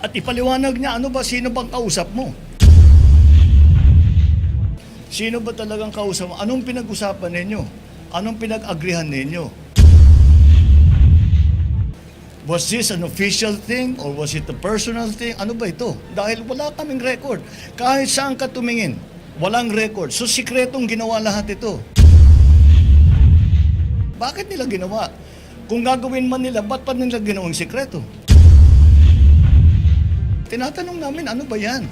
At ipaliwanag niya, ano ba, sino bang kausap mo? Sino ba talagang kausap mo? Anong pinag-usapan ninyo? Anong pinag-agrihan ninyo? Was this an official thing or was it a personal thing? Ano ba ito? Dahil wala kaming record. Kahit saan ka tumingin, walang record. So, sikretong ginawa lahat ito. Bakit nila ginawa? Kung gagawin man nila, ba't pa nila ginawang sikreto? Tinatanong namin, ano ba yan?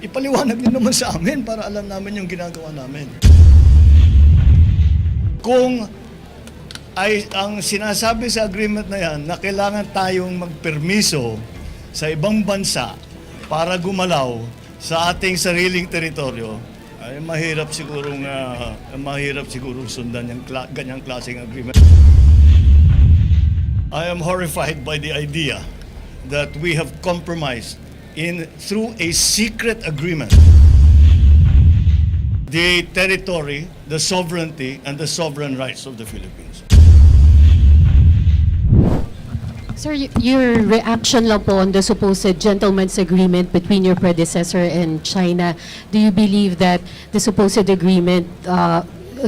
Ipaliwanag niyo naman sa amin para alam namin yung ginagawa namin. Kung ay ang sinasabi sa agreement na yan na kailangan tayong magpermiso sa ibang bansa para gumalaw sa ating sariling teritoryo, ay mahirap sigurong sundan yung ganyang klaseng agreement. I am horrified by the idea that we have compromised through a secret agreement the territory, the sovereignty, and the sovereign rights of the Philippines. Sir, your reaction lang po on the supposed gentleman's agreement between your predecessor and China. Do you believe that the supposed agreement,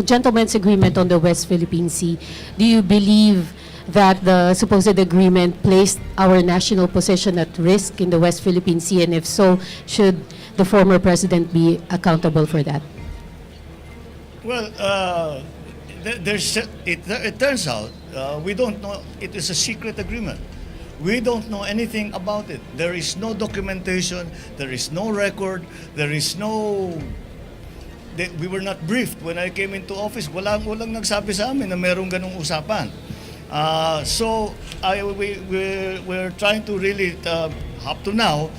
gentleman's agreement on the West Philippine Sea, do you believe that the supposed agreement placed our national position at risk in the West Philippine Sea? And if so, should the former president be accountable for that? Well, it turns out we don't know. It is a secret agreement. We don't know anything about it. There is no documentation. There is no record. There is no. We were not briefed when I came into office. Walang nagsabi sa amin na merong ganung usapan. So we're trying to really up to now,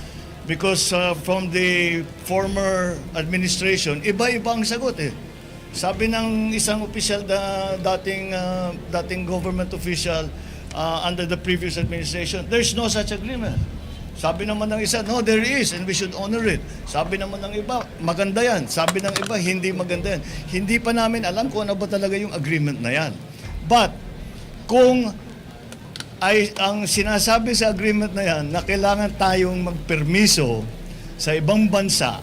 because from the former administration, iba-ibang sagot eh. Sabi ng isang opisyal na dating government official under the previous administration, there's no such agreement. Sabi naman ng isa, no, there is and we should honor it. Sabi naman ng iba, maganda yan. Sabi ng iba, hindi maganda yan. Hindi pa namin alam kung ano ba talaga yung agreement na yan. But kung ay ang sinasabi sa agreement na yan na kailangan tayong magpermiso sa ibang bansa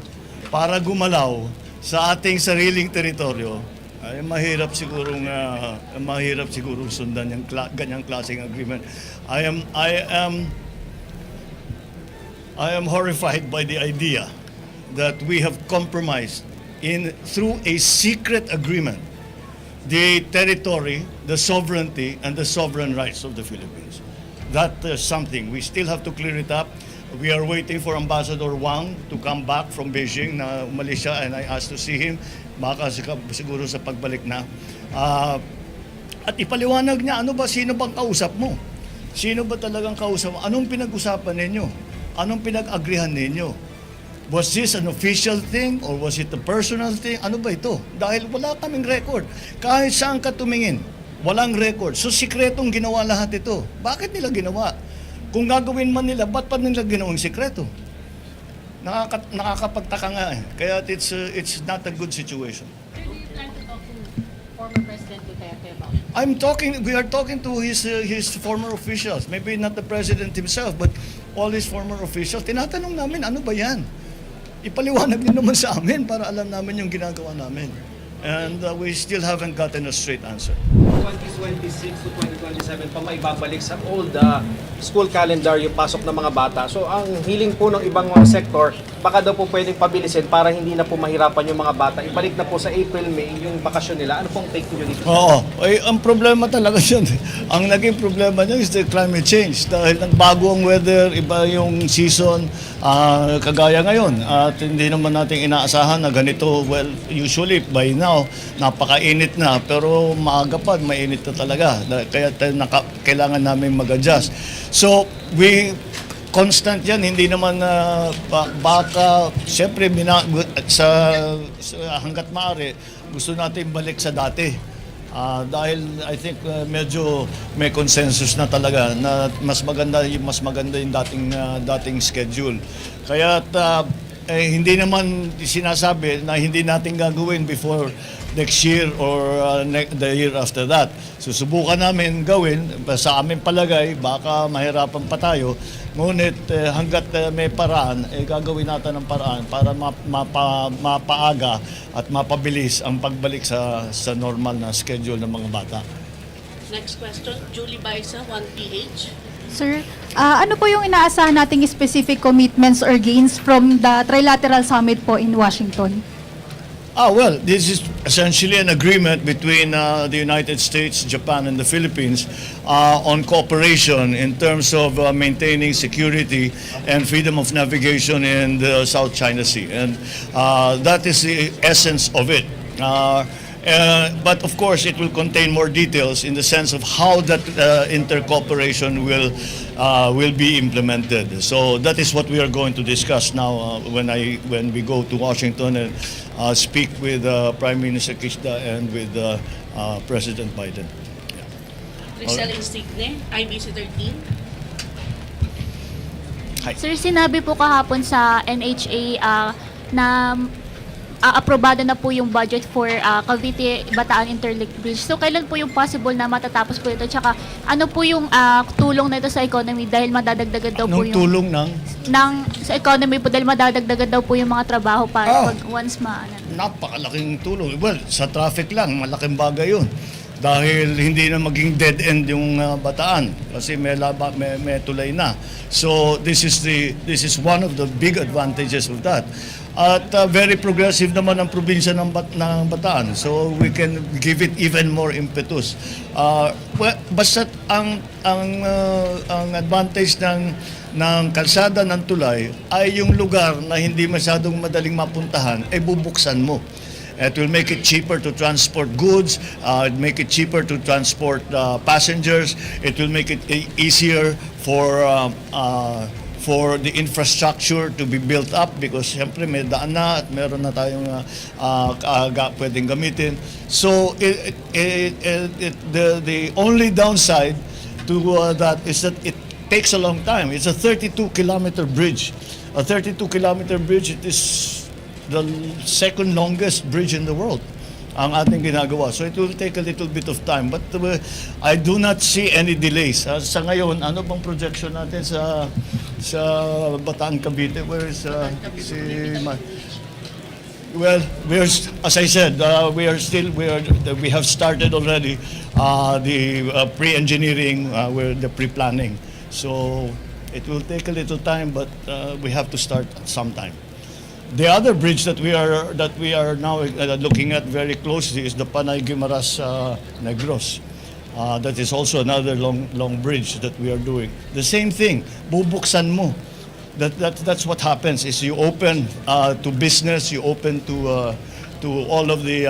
para gumalaw sa ating sariling teritoryo, ay mahirap sigurong sundan yung ganyang klaseng agreement. I am horrified by the idea that we have compromised through a secret agreement the territory, the sovereignty, and the sovereign rights of the Philippines. That is something we still have to clear it up. We are waiting for Ambassador Wang to come back from Beijing na umalis siya, and I asked to see him. Baka siguro sa pagbalik na. At ipaliwanag niya, ano ba, sino bang kausap mo? Sino ba talagang kausap mo? Anong pinag-usapan ninyo? Anong pinag-agrihan ninyo? Was this an official thing or was it a personal thing? Ano ba ito? Dahil wala kaming record. Kahit saan ka tumingin, walang record. So sikretong ginawa lahat ito. Bakit nila ginawa? Kung gagawin man nila, ba't pa nila ginawang sikreto? Nakakapagtaka nga eh. Kaya it's not a good situation. Sir, do you plan to talk to former President Duterte about? We are talking to his former officials. Maybe not the president himself, but all his former officials. Tinatanong namin, ano ba yan? Ipaliwanag niyo naman sa amin para alam namin yung ginagawa namin. And we still haven't gotten a straight answer. 2026 to 2027 pa maibabalik sa old school calendar yung pasok ng mga bata. So ang hiling po ng ibang mga sector, baka daw po pwedeng pabilisin para hindi na po mahirapan yung mga bata. Ibalik na po sa April, May yung bakasyon nila. Ano pong take niyo dito? Oo. Ay, ang problema talaga yun. Ang naging problema niya is the climate change. Dahil nagbago ang weather, iba yung season, kagaya ngayon. At hindi naman natin inaasahan na ganito. Well, usually by now, napakainit na. Pero maaga pa, mainit na talaga. Kaya kailangan namin mag-adjust. So, constant yan, hindi naman baka, siyempre, hanggat maaari, gusto natin balik sa dati. Dahil I think medyo may consensus na talaga na mas maganda yung dating schedule. Kaya hindi naman sinasabi na hindi natin gagawin before next year or the year after that. Susubukan namin gawin, sa aming palagay, baka mahirapan pa tayo, ngunit hanggat may paraan, gagawin natin ang paraan para mapaaga at mapabilis ang pagbalik sa normal na schedule ng mga bata. Next question, Julie Baisa, 1PH. Sir, ano po yung inaasahan nating specific commitments or gains from the trilateral summit po in Washington? Well, this is essentially an agreement between the United States, Japan, and the Philippines on cooperation in terms of maintaining security and freedom of navigation in the South China Sea. And that is the essence of it. But of course, it will contain more details in the sense of how that intercooperation will be implemented. So that is what we are going to discuss now when we go to Washington and speak with Prime Minister Kishida and with President Biden. Crisel Insigne, IBC 13. Sir, sinabi po kahapon sa NHA na aprobado na po yung budget for Cavite-Bataan Interlink Bridge. So, kailan po yung possible na matatapos po ito? Tsaka, ano po yung tulong na ito sa economy dahil madadagdagan daw po Anong yung... tulong sa economy po dahil madadagdagan daw po yung mga trabaho para pag once Napakalaking tulong. Well, sa traffic lang, malaking bagay yun. Dahil hindi na maging dead end yung Bataan kasi may tulay na. So this is one of the big advantages of that. At very progressive naman ang probinsya ng Bataan. So we can give it even more impetus. Basta ang advantage ng kalsada ng tulay ay yung lugar na hindi masyadong madaling mapuntahan ay bubuksan mo. It will make it cheaper to transport goods, make it cheaper to transport passengers. It will make it easier for the infrastructure to be built up because siyempre may daan na at meron na tayong pwedeng gamitin. So the only downside to that is that it takes a long time. It's a 32-kilometer bridge. A 32-kilometer bridge, it is the second longest bridge in the world ang ating ginagawa. So it will take a little bit of time. But I do not see any delays. Sa ngayon, ano bang projection natin sa Bataan Cavite? Where is Well, as I said, we have started already the pre-engineering, the pre-planning. So it will take a little time, but we have to start at some time. The other bridge that we are now looking at very closely is the Panay Guimaras Negros. That is also another long bridge that we are doing. The same thing, bubuksan mo. That's what happens is you open to business, you open to all of the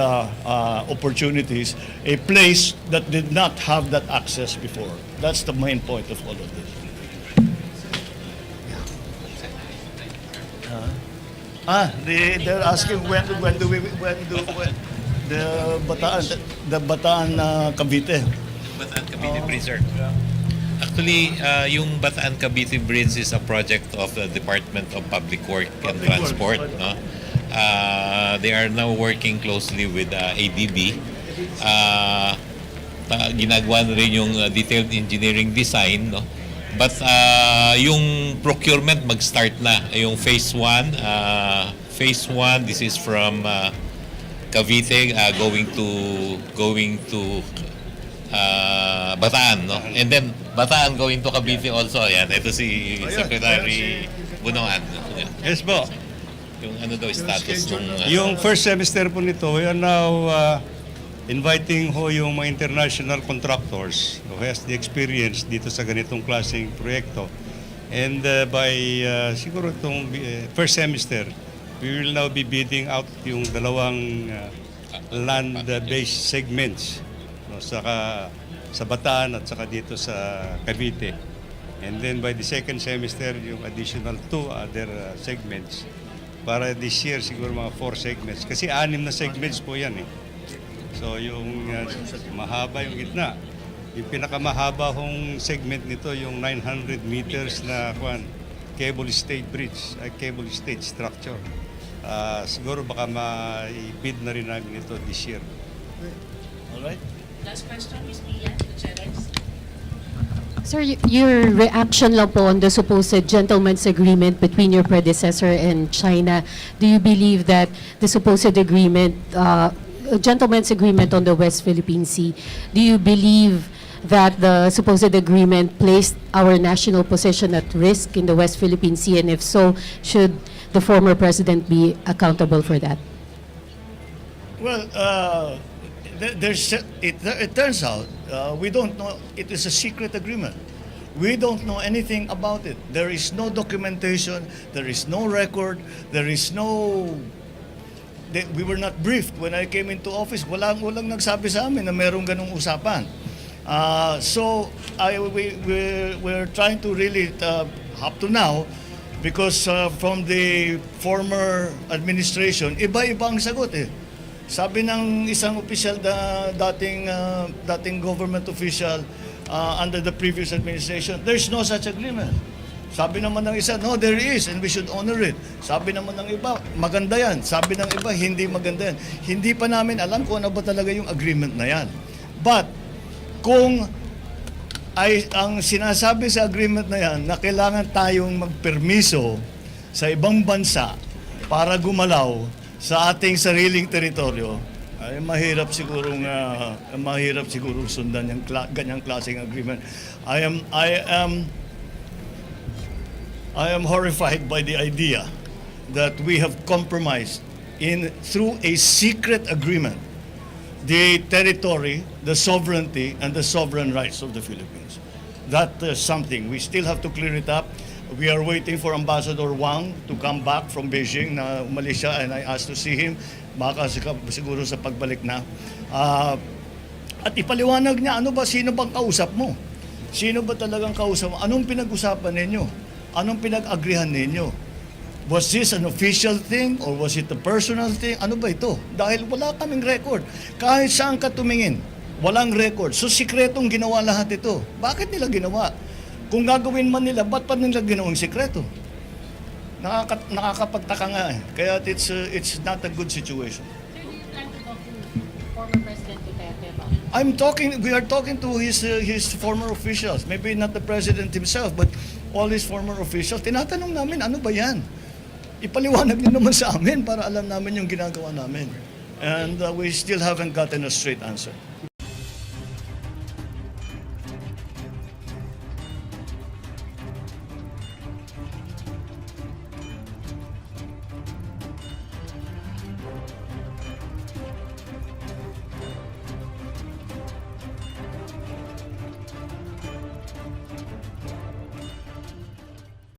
opportunities, a place that did not have that access before. That's the main point of all of this. They're asking when the Bataan Cavite. Bataan Cavite Bridge, sir. Actually, yung Bataan Cavite Bridge is a project of the Department of Public Works and Transport. No? They are now working closely with ADB. Ginagawa na rin yung detailed engineering design. No? But yung procurement mag-start na. Yung phase 1, this is from Cavite going to Bataan, no? And then Bataan going to Cavite also. Ayan, ito si Secretary Bunoan. Yes po. Yung ano daw status nung Yung first semester po nito, we are now inviting ho yung mga international contractors who has the experience dito sa ganitong klaseng proyekto. And by siguro itong first semester, we will now be bidding out yung dalawang land-based segments, no, sa Bataan at saka dito sa Cavite. And then by the second semester, yung additional 2 other segments. Para this year, siguro mga 4 segments. Kasi 6 na segments po yan eh. So yung mahaba yung gitna. Yung pinakamahaba hong segment nito, yung 900 meters na cable stayed bridge, cable stayed structure. Siguro baka ma-bid na rin namin ito this year. All right? Last question, Ms. Pia Gutierrez. Sir, your reaction lang po on the supposed gentleman's agreement between your predecessor and China. Do you believe that the supposed agreement, gentleman's agreement on the West Philippine Sea, do you believe that the supposed agreement placed our national position at risk in the West Philippine Sea? And if so, should the former president be accountable for that? Well, it turns out we don't know. It is a secret agreement. We don't know anything about it. There is no documentation. There is no record. There is no. We were not briefed when I came into office. Walang nagsabi sa amin na merong ganung usapan. So we're trying to really up to now. Because from the former administration, iba-iba ang sagot eh. Sabi ng isang opisyal dating government official under the previous administration, there's no such agreement. Sabi naman ng isa, no, there is and we should honor it. Sabi naman ng iba, maganda yan. Sabi ng iba, hindi maganda yan. Hindi pa namin alam kung ano ba talaga yung agreement na yan. But, kung ang sinasabi sa agreement na yan na kailangan tayong magpermiso sa ibang bansa para gumalaw sa ating sariling teritoryo, ay mahirap sigurong sundan yung ganyang klaseng agreement. I am horrified by the idea that we have compromised through a secret agreement the territory, the sovereignty, and the sovereign rights of the Philippines. That is something. We still have to clear it up. We are waiting for Ambassador Wang to come back from Beijing na umalis siya, and I asked to see him. Baka siguro sa pagbalik na. At ipaliwanag niya, sino bang kausap mo? Sino ba talagang kausap mo? Anong pinag-usapan ninyo? Anong pinag-agrihan ninyo? Was this an official thing or was it a personal thing? Ano ba ito? Dahil wala kaming record. Kahit saan ka tumingin, walang record. So, sikretong ginawa lahat ito. Bakit nila ginawa? Kung gagawin man nila, ba't pa nila ginawang sikreto? Nakakapagtaka nga eh. Kaya it's not a good situation. Sir, do you plan to talk to former President Duterte about We are talking to his former officials. Maybe not the president himself, but all his former officials. Tinatanong namin, ano ba yan? Ipaliwanag niyo naman sa amin para alam namin yung ginagawa namin. And we still haven't gotten a straight answer.